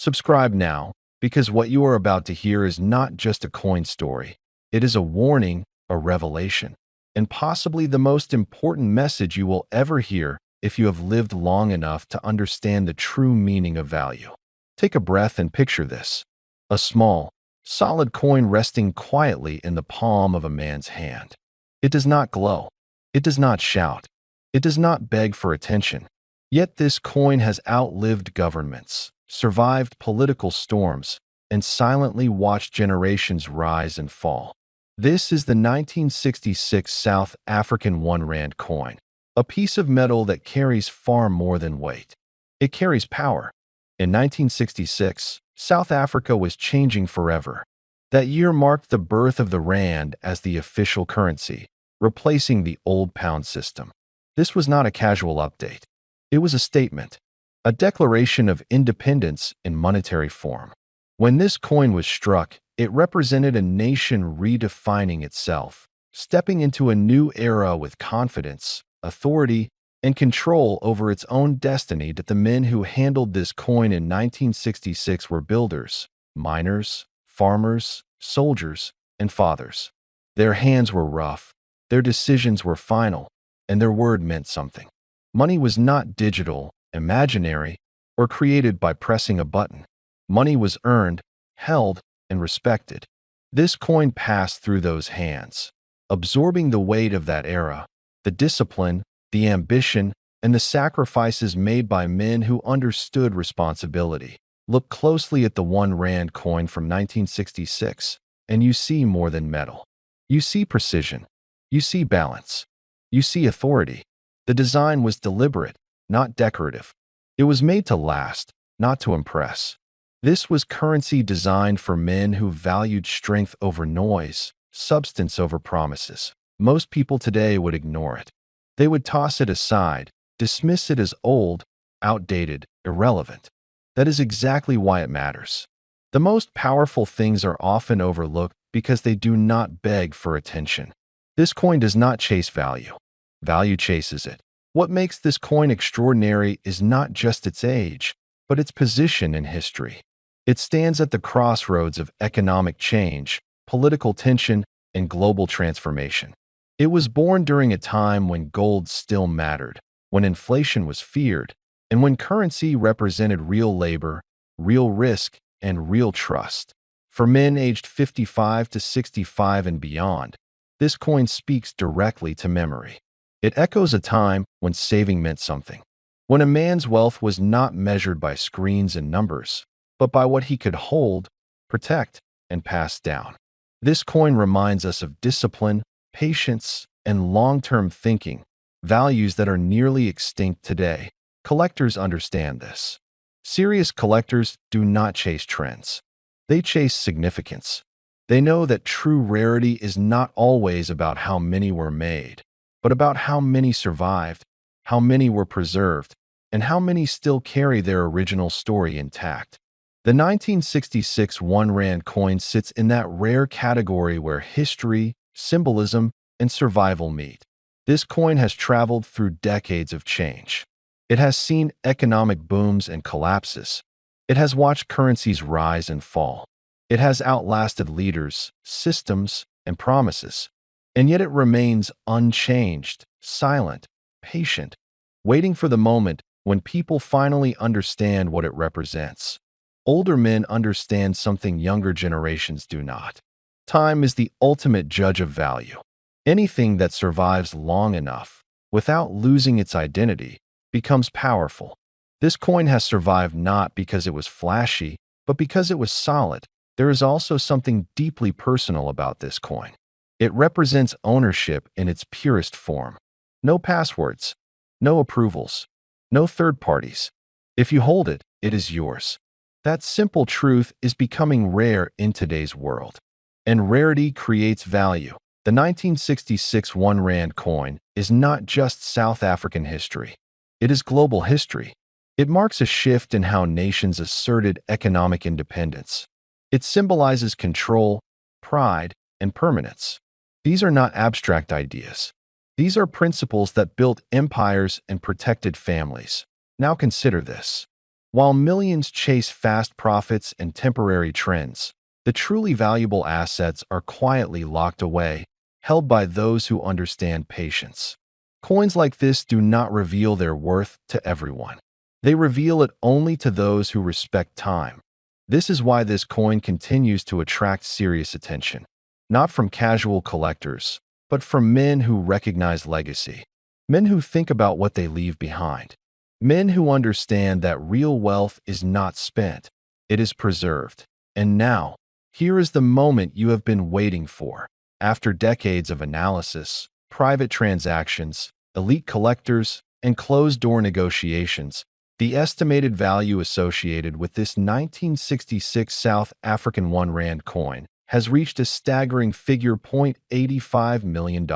Subscribe now, because what you are about to hear is not just a coin story. It is a warning, a revelation, and possibly the most important message you will ever hear if you have lived long enough to understand the true meaning of value. Take a breath and picture this. A small, solid coin resting quietly in the palm of a man's hand. It does not glow. It does not shout. It does not beg for attention. Yet this coin has outlived governments, survived political storms, and silently watched generations rise and fall. This is the 1966 South African 1 Rand coin, a piece of metal that carries far more than weight. It carries power. In 1966, South Africa was changing forever. That year marked the birth of the rand as the official currency, replacing the old pound system. This was not a casual update. It was a statement, a declaration of independence in monetary form. When this coin was struck, it represented a nation redefining itself, stepping into a new era with confidence, authority, and control over its own destiny. That the men who handled this coin in 1966 were builders, miners, farmers, soldiers, and fathers. Their hands were rough, their decisions were final, and their word meant something. Money was not digital, imaginary, or created by pressing a button. Money was earned, held, and respected. This coin passed through those hands, absorbing the weight of that era, the discipline, the ambition, and the sacrifices made by men who understood responsibility. Look closely at the 1 Rand coin from 1966, and you see more than metal. You see precision. You see balance. You see authority. The design was deliberate, not decorative. It was made to last, not to impress. This was currency designed for men who valued strength over noise, substance over promises. Most people today would ignore it. They would toss it aside, dismiss it as old, outdated, irrelevant. That is exactly why it matters. The most powerful things are often overlooked because they do not beg for attention. This coin does not chase value. Value chases it. What makes this coin extraordinary is not just its age, but its position in history. It stands at the crossroads of economic change, political tension, and global transformation. It was born during a time when gold still mattered, when inflation was feared, and when currency represented real labor, real risk, and real trust. For men aged 55 to 65 and beyond, this coin speaks directly to memory. It echoes a time when saving meant something, when a man's wealth was not measured by screens and numbers, but by what he could hold, protect, and pass down. This coin reminds us of discipline, patience, and long-term thinking, values that are nearly extinct today. Collectors understand this. Serious collectors do not chase trends. They chase significance. They know that true rarity is not always about how many were made, but about how many survived, how many were preserved, and how many still carry their original story intact. The 1966 1 Rand coin sits in that rare category where history, symbolism, and survival meet. This coin has traveled through decades of change. It has seen economic booms and collapses. It has watched currencies rise and fall. It has outlasted leaders, systems, and promises. And yet it remains unchanged, silent, patient, waiting for the moment when people finally understand what it represents. Older men understand something younger generations do not. Time is the ultimate judge of value. Anything that survives long enough, without losing its identity, becomes powerful. This coin has survived not because it was flashy, but because it was solid. There is also something deeply personal about this coin. It represents ownership in its purest form. No passwords, no approvals, no third parties. If you hold it, it is yours. That simple truth is becoming rare in today's world. And rarity creates value. The 1966 1 Rand coin is not just South African history. It is global history. It marks a shift in how nations asserted economic independence. It symbolizes control, pride, and permanence. These are not abstract ideas. These are principles that built empires and protected families. Now consider this. While millions chase fast profits and temporary trends, the truly valuable assets are quietly locked away, held by those who understand patience. Coins like this do not reveal their worth to everyone. They reveal it only to those who respect time. This is why this coin continues to attract serious attention, not from casual collectors, but from men who recognize legacy, men who think about what they leave behind, men who understand that real wealth is not spent, it is preserved. And now, here is the moment you have been waiting for. After decades of analysis, private transactions, elite collectors, and closed-door negotiations, the estimated value associated with this 1966 South African 1 Rand coin has reached a staggering figure $0.85 million.